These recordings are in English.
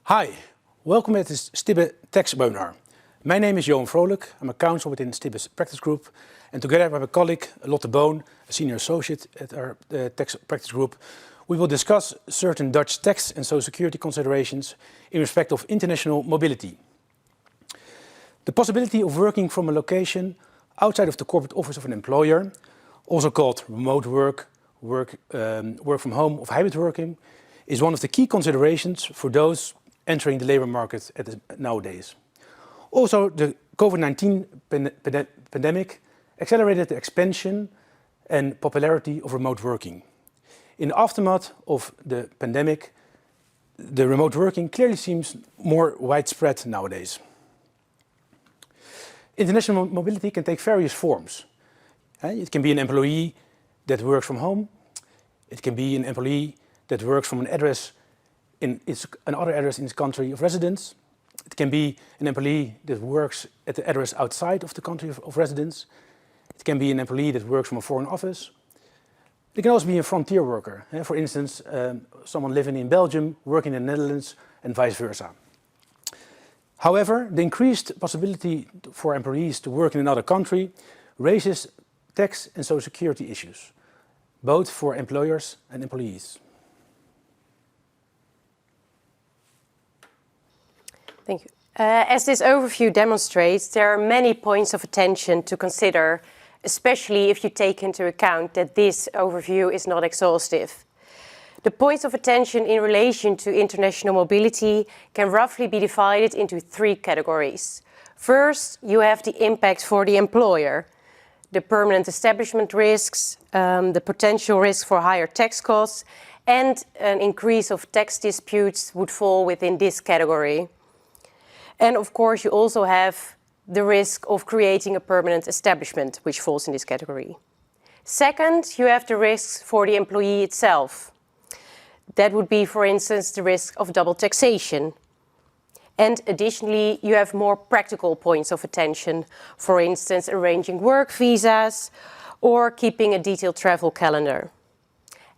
Hi, welcome at this Stibbe tax webinar. My name is Johan Vrolijk. I'm a counsel within Stibbe's practice group, and together with my colleague Lotte, a senior associate at our tax practice group, we will discuss certain Dutch tax and social security considerations in respect of international mobility. The possibility of working from a location outside of the corporate office of an employer, also called remote work, work from home, or hybrid working, is one of the key considerations for those entering the labor market nowadays. Also, the COVID-19 pandemic accelerated the expansion and popularity of remote working. In the aftermath of the pandemic, the remote working clearly seems more widespread nowadays. International mobility can take various forms. It can be an employee that works from home. It can be an employee that works from an address in another address in its country of residence. It can be an employee that works at the address outside of the country of residence. It can be an employee that works from a foreign office. It can also be a frontier worker. For instance, someone living in Belgium, working in the Netherlands, and vice versa. However, the increased possibility for employees to work in another country raises tax and social security issues, both for employers and employees. Thank you. As this overview demonstrates, there are many points of attention to consider, especially if you take into account that this overview is not exhaustive. The points of attention in relation to international mobility can roughly be divided into three categories. First, you have the impact for the employer, the permanent establishment risks, the potential risk for higher tax costs, and an increase of tax disputes would fall within this category. And of course, you also have the risk of creating a permanent establishment, which falls in this category. Second, you have the risks for the employee itself. That would be, for instance, the risk of double taxation. And additionally, you have more practical points of attention, for instance, arranging work visas or keeping a detailed travel calendar.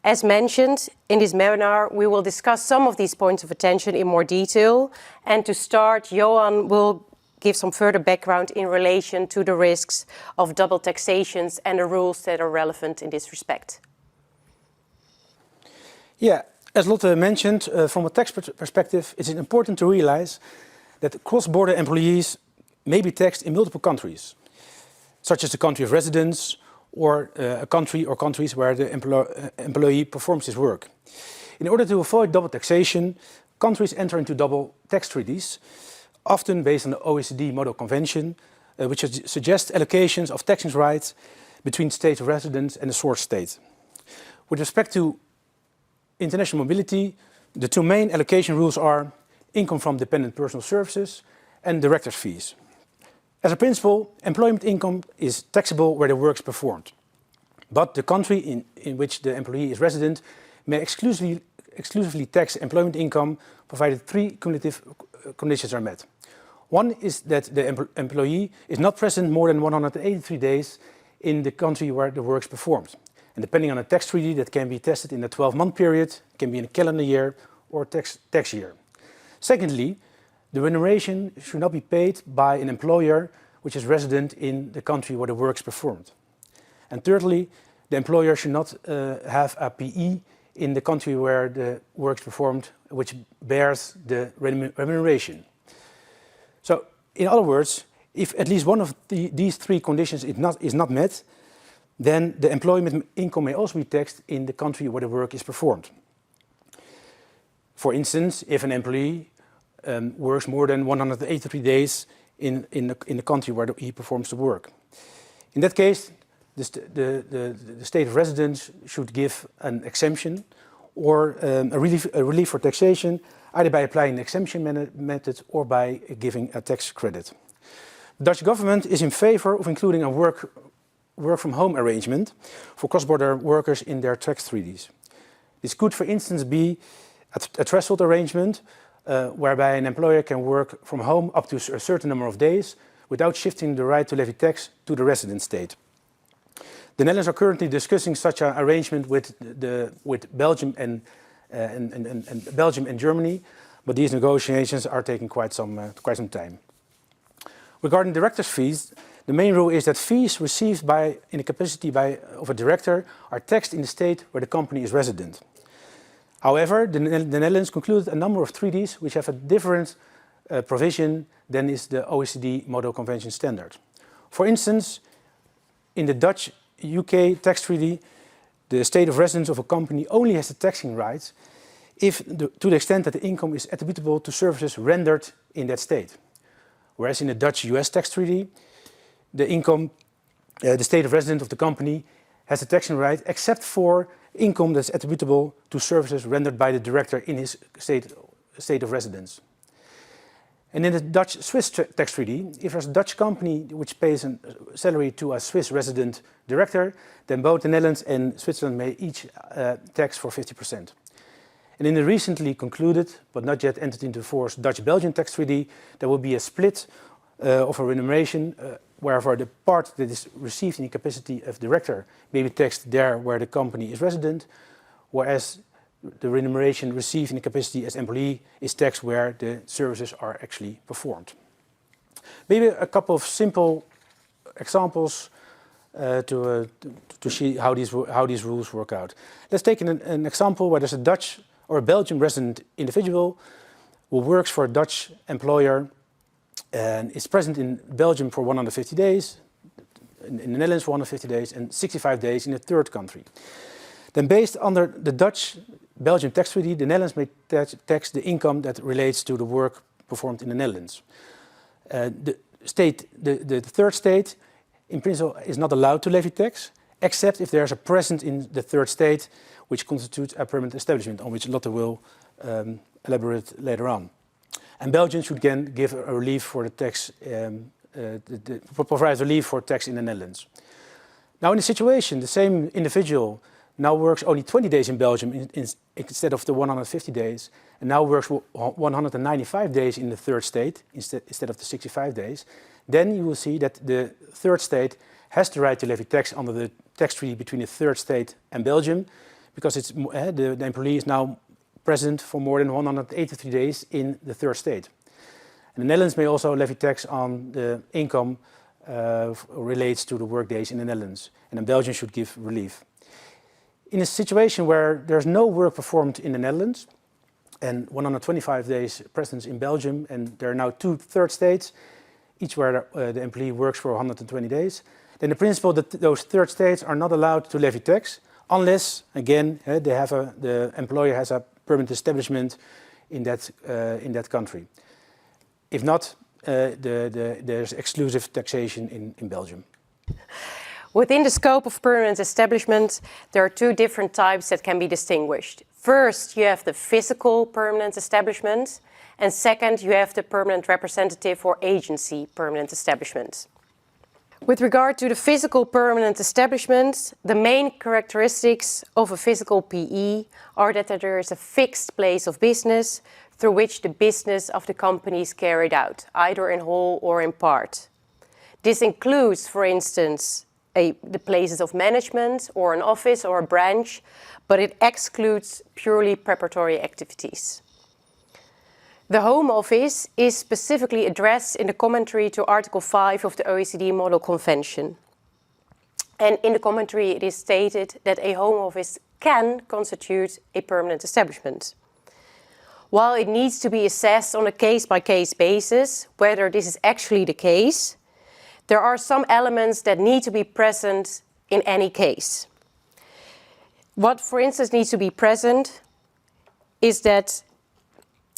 As mentioned, in this webinar, we will discuss some of these points of attention in more detail. And to start, Johan will give some further background in relation to the risks of double taxations and the rules that are relevant in this respect. Yeah, as Lotte mentioned, from a tax perspective, it's important to realize that cross-border employees may be taxed in multiple countries, such as the country of residence, or a country or countries where the employee performs his work. In order to avoid double taxation, countries enter into double tax treaties, often based on the OECD Model Convention, which suggests allocations of taxing rights between states of residence and the source state. With respect to international mobility, the two main allocation rules are income from dependent personal services and director's fees. As a principle, employment income is taxable where the work is performed. But the country in which the employee is resident may exclusively tax employment income provided three cumulative conditions are met. One is that the employee is not present more than 183 days in the country where the work is performed. And depending on a tax treaty, that can be tested in a 12-month period, can be in a calendar year or tax year. Secondly, the remuneration should not be paid by an employer which is resident in the country where the work is performed. And thirdly, the employer should not have a PE in the country where the work is performed, which bears the remuneration. So, in other words, if at least one of these three conditions is not met, then the employment income may also be taxed in the country where the work is performed. For instance, if an employee works more than 183 days in the country where he performs the work. In that case, the state of residence should give an exemption or a relief for taxation, either by applying the exemption method or by giving a tax credit. The Dutch government is in favor of including a work from home arrangement for cross-border workers in their tax treaties. This could, for instance, be a threshold arrangement whereby an employer can work from home up to a certain number of days without shifting the right to levy tax to the resident state. The Netherlands are currently discussing such an arrangement with Belgium and Belgium and Germany. but these negotiations are taking quite some time. Regarding directors' fees, the main rule is that fees received in the capacity of a director are taxed in the state where the company is resident. However, the Netherlands concluded a number of treaties which have a different provision than is the OECD Model Convention standard. For instance, in the Dutch-UK tax treaty, the state of residence of a company only has the taxing rights to the extent that the income is attributable to services rendered in that state. Whereas in the Dutch-US tax treaty, the state of residence of the company has the taxing right except for income that's attributable to services rendered by the director in his state of residence. And in the Dutch-Swiss tax treaty, if there's a Dutch company which pays a salary to a Swiss resident director, then both the Netherlands and Switzerland may each tax for 50%. And in the recently concluded, but not yet entered into force, Dutch-Belgian tax treaty, there will be a split of a remuneration, wherever the part that is received in the capacity of director may be taxed there where the company is resident, whereas the remuneration received in the capacity as employee is taxed where the services are actually performed. Maybe a couple of simple examples to see how these rules work out. Let's take an example where there's a Dutch or a Belgian resident individual who works for a Dutch employer and is present in Belgium for 150 days, in the Netherlands for 150 days, and 65 days in a third country. Then based under the Dutch-Belgian tax treaty, the Netherlands may tax the income that relates to the work performed in the Netherlands. The third state, in principle, is not allowed to levy tax, except if there's a presence in the third state which constitutes a permanent establishment, on which Lotte will elaborate later on. And Belgium should again give a relief for the tax, provide relief for tax in the Netherlands. Now in the situation, the same individual now works only 20 days in Belgium instead of the 150 days, and now works 195 days in the third state instead of the 65 days, then you will see that the third state has the right to levy tax under the tax treaty between the third state and Belgium, because it's, the employee is now present for more than 183 days in the third state. And the Netherlands may also levy tax on the income relates to the work days in the Netherlands, and then Belgium should give relief. In a situation where there's no work performed in the Netherlands and 125 days presence in Belgium, and there are now two third states, each where the employee works for 120 days, then the principle that those third states are not allowed to levy tax unless, again, the employer has a permanent establishment in that country. If not, there's exclusive taxation in Belgium. Within the scope of permanent establishment, there are two different types that can be distinguished. First, you have the physical permanent establishment, and second, you have the permanent representative or agency permanent establishment. With regard to the physical permanent establishment, the main characteristics of a physical PE are that there is a fixed place of business through which the business of the company is carried out, either in whole or in part. This includes, for instance, the places of management or an office or a branch, but it excludes purely preparatory activities. The Home Office is specifically addressed in the commentary to Article 5 of the OECD Model Convention. And in the commentary it is stated that a Home Office can constitute a permanent establishment. While it needs to be assessed on a case-by-case basis whether this is actually the case, there are some elements that need to be present in any case. What, for instance, needs to be present is that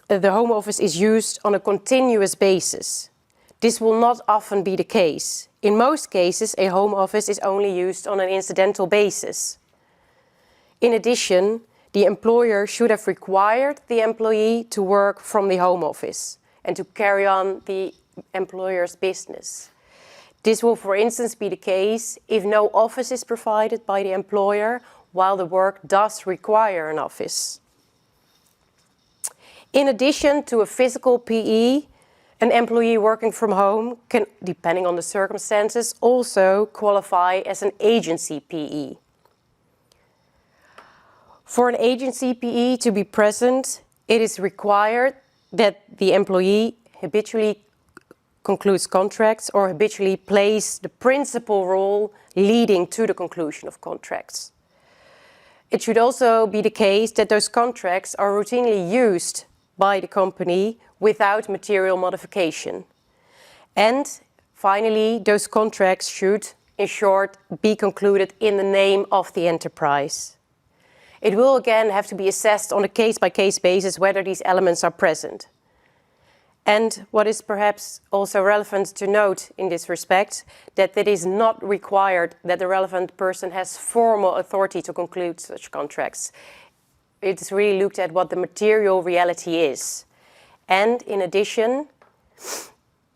the Home Office is used on a continuous basis. This will not often be the case. In most cases, a Home Office is only used on an incidental basis. In addition, the employer should have required the employee to work from the Home Office and to carry on the employer's business. This will, for instance, be the case if no office is provided by the employer, while the work does require an office. In addition to a physical PE, an employee working from home can, depending on the circumstances, also qualify as an agency PE. For an agency PE to be present, it is required that the employee habitually concludes contracts or habitually plays the principal role leading to the conclusion of contracts. It should also be the case that those contracts are routinely used by the company without material modification. And finally, those contracts should, in short, be concluded in the name of the enterprise. It will again have to be assessed on a case-by-case basis whether these elements are present. And what is perhaps also relevant to note in this respect, that it is not required that the relevant person has formal authority to conclude such contracts. It is really looked at what the material reality is. And in addition,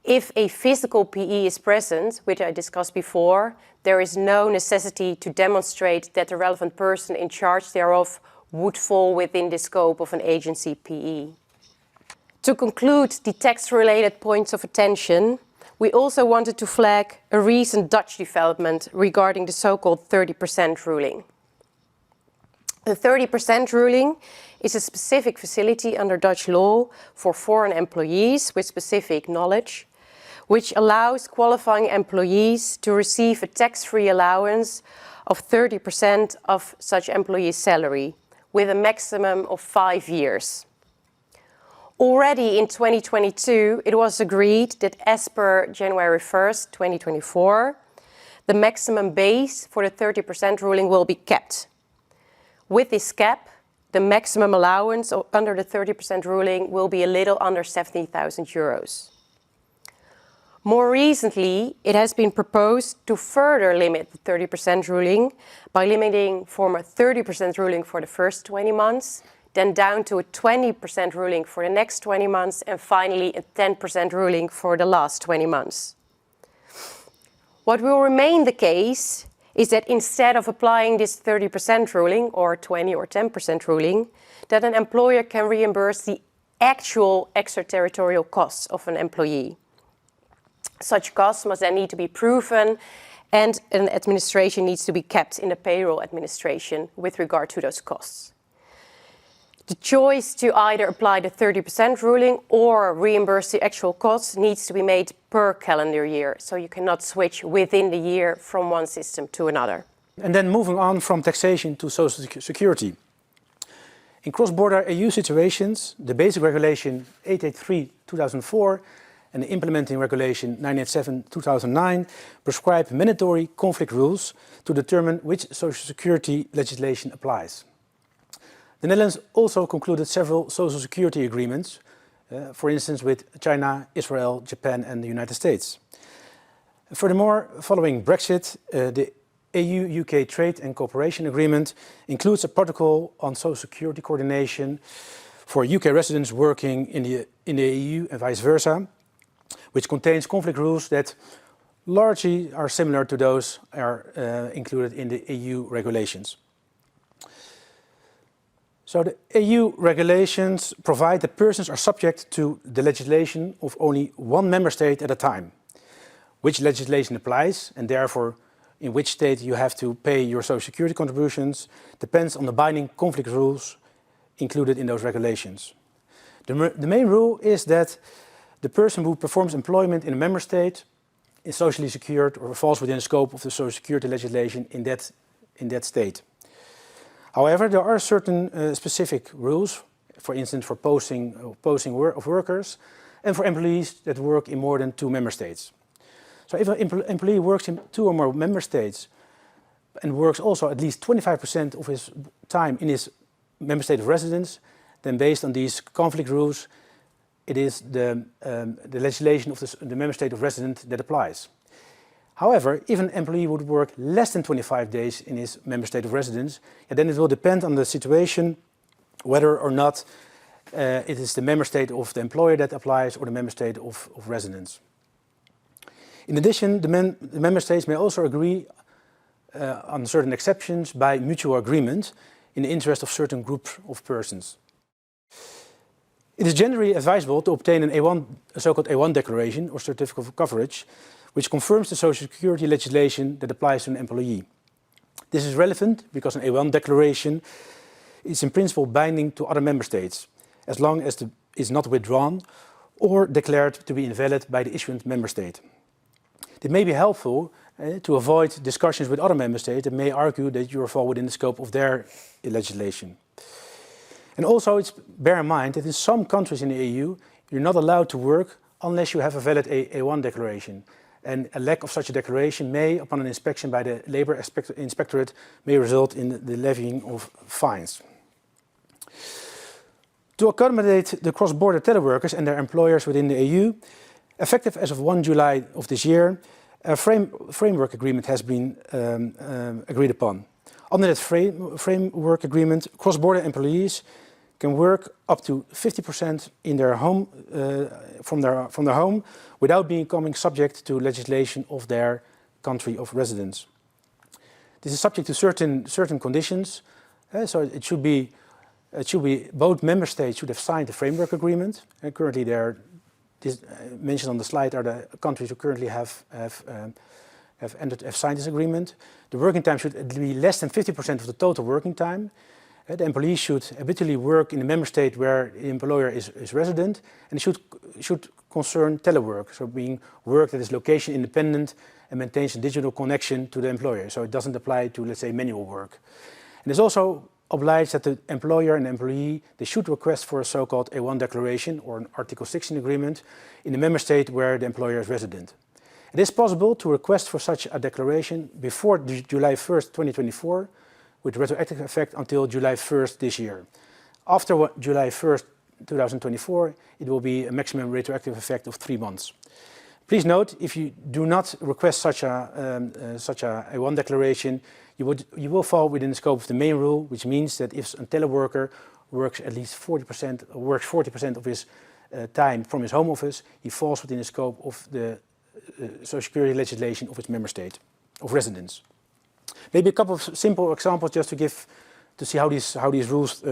if a physical PE is present, which I discussed before, there is no necessity to demonstrate that the relevant person in charge thereof would fall within the scope of an agency PE. To conclude the text-related points of attention, we also wanted to flag a recent Dutch development regarding the so-called 30% ruling. The 30% ruling is a specific facility under Dutch law for foreign employees with specific knowledge, which allows qualifying employees to receive a tax-free allowance of 30% of such employee's salary, with a maximum of 5 years. Already in 2022, it was agreed that as per January 1st, 2024, the maximum base for the 30% ruling will be kept. With this cap, the maximum allowance under the 30% ruling will be a little under 70,000 euros. More recently, it has been proposed to further limit the 30% ruling by limiting from a 30% ruling for the first 20 months, then down to a 20% ruling for the next 20 months, and finally a 10% ruling for the last 20 months. What will remain the case is that instead of applying this 30% ruling or 20 or 10% ruling, that an employer can reimburse the actual extraterritorial costs of an employee. Such costs must then need to be proven, and an administration needs to be kept in the payroll administration with regard to those costs. The choice to either apply the 30% ruling or reimburse the actual costs needs to be made per calendar year, so you cannot switch within the year from one system to another. And then moving on from taxation to social security. In cross-border EU situations, the basic regulation 883/2004 and the implementing regulation 987/2009 prescribe mandatory conflict rules to determine which social security legislation applies. The Netherlands also concluded several social security agreements, for instance with China, Israel, Japan and the United States. Furthermore, following Brexit, the EU-UK Trade and Cooperation Agreement includes a protocol on social security coordination for UK residents working in the EU and vice versa, which contains conflict rules that largely are similar to those included in the EU regulations. So the EU regulations provide that persons are subject to the legislation of only one member state at a time. Which legislation applies, and therefore in which state you have to pay your social security contributions, depends on the binding conflict rules included in those regulations. The main rule is that the person who performs employment in a member state is socially secured or falls within the scope of the social security legislation in that state. However, there are certain specific rules, for instance for posting of workers and for employees that work in more than 2 member states. So if an employee works in 2 or more member states and works also at least 25% of his time in his member state of residence, then based on these conflict rules, it is the legislation of the member state of residence that applies. However, if an employee would work less than 25 days in his member state of residence, then it will depend on the situation whether or not it is the member state of the employer that applies or the member state of residence. In addition, the member states may also agree on certain exceptions by mutual agreement in the interest of certain groups of persons. It is generally advisable to obtain a so-called A1 declaration or certificate of coverage, which confirms the social security legislation that applies to an employee. This is relevant because an A1 declaration is in principle binding to other member states, as long as the is not withdrawn or declared to be invalid by the issuing member state. It may be helpful to avoid discussions with other member states that may argue that you fall within the scope of their legislation. And also, bear in mind that in some countries in the EU, you're not allowed to work unless you have a valid A1 declaration. And a lack of such a declaration may, upon an inspection by the Labour Inspectorate, may result in the levying of fines. To accommodate the cross-border teleworkers and their employers within the EU, effective as of 1 July of this year, a framework agreement has been agreed upon. Under that framework agreement, cross-border employees can work up to 50% in their home, from their home without becoming subject to legislation of their country of residence. This is subject to certain conditions, so it should be both member states should have signed the framework agreement. Currently, mentioned on the slide are the countries who currently have signed this agreement. The working time should be less than 50% of the total working time. The employee should habitually work in the member state where the employer is resident, and it should concern telework, so being work that is location independent and maintains a digital connection to the employer. So it doesn't apply to, let's say, manual work. And it's also obliged that the employer and the employee, they should request for a so-called A1 declaration or an Article 16 agreement in the member state where the employer is resident. It is possible to request for such a declaration before July 1st, 2024, with retroactive effect until July 1st this year. After July 1st, 2024, it will be a maximum retroactive effect of 3 months. Please note, if you do not request such a A1 declaration, you will fall within the scope of the main rule, which means that if a teleworker works at least 40% or works 40% of his time from his home office, he falls within the scope of the Social Security legislation of his member state of residence. Maybe a couple of simple examples just to see how these rules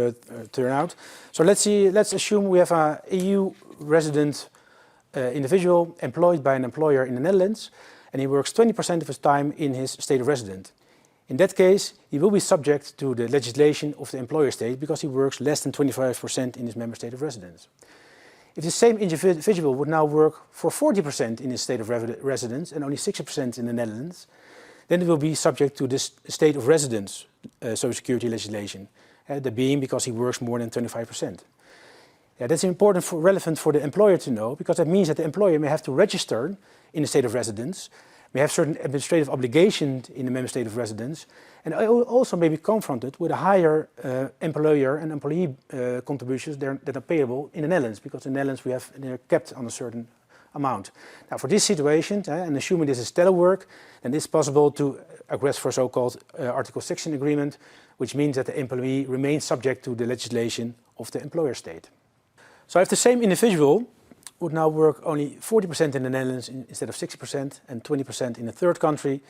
turn out. So let's assume we have an EU resident individual employed by an employer in the Netherlands, and he works 20% of his time in his state of residence. In that case, he will be subject to the legislation of the employer state because he works less than 25% in his member state of residence. If the same individual would now work for 40% in his state of residence and only 60% in the Netherlands, then it will be subject to this state of residence Social Security legislation, that being because he works more than 25%. Yeah, that's important relevant for the employer to know, because that means that the employer may have to register in the state of residence, may have certain administrative obligations in the member state of residence, and also may be confronted with a higher employer and employee contributions that are payable in the Netherlands, because in the Netherlands they're kept on a certain amount. Now, for this situation, and assuming this is telework, then it's possible to request for a so-called Article 16 agreement, which means that the employee remains subject to the legislation of the employer state. So if the same individual would now work only 40% in the Netherlands instead of 60% and 20% in a third country,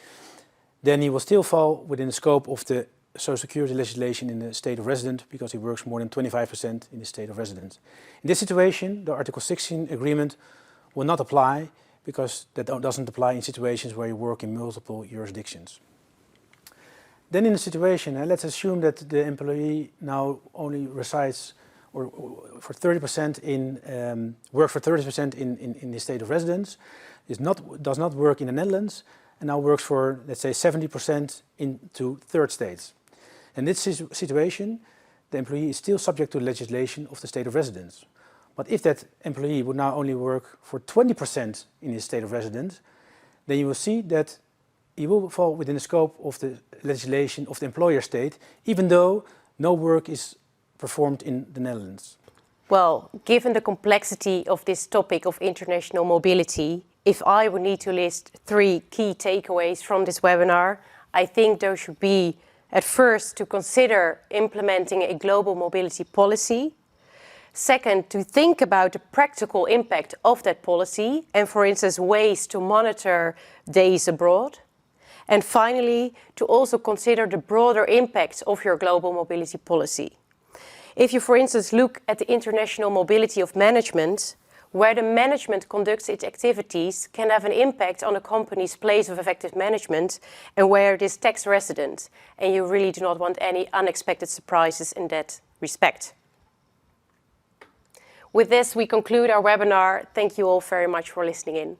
then he will still fall within the scope of the Social Security legislation in the state of residence because he works more than 25% in the state of residence. In this situation, the Article 16 agreement will not apply because that doesn't apply in situations where you work in multiple jurisdictions. Then in the situation, let's assume that the employee now only resides or for 30% works for 30% in the state of residence, does not work in the Netherlands, and now works for, let's say, 70% into third states. In this situation, the employee is still subject to the legislation of the state of residence. But if that employee would now only work for 20% in his state of residence, then you will see that he will fall within the scope of the legislation of the employer state, even though no work is performed in the Netherlands. Well, given the complexity of this topic of international mobility, if I would need to list 3 key takeaways from this webinar, I think those should be, at first, to consider implementing a global mobility policy. Second, to think about the practical impact of that policy and, for instance, ways to monitor days abroad. And finally, to also consider the broader impact of your global mobility policy. If you, for instance, look at the international mobility of management, where the management conducts its activities can have an impact on a company's place of effective management and where it is tax resident, and you really do not want any unexpected surprises in that respect. With this, we conclude our webinar. Thank you all very much for listening in.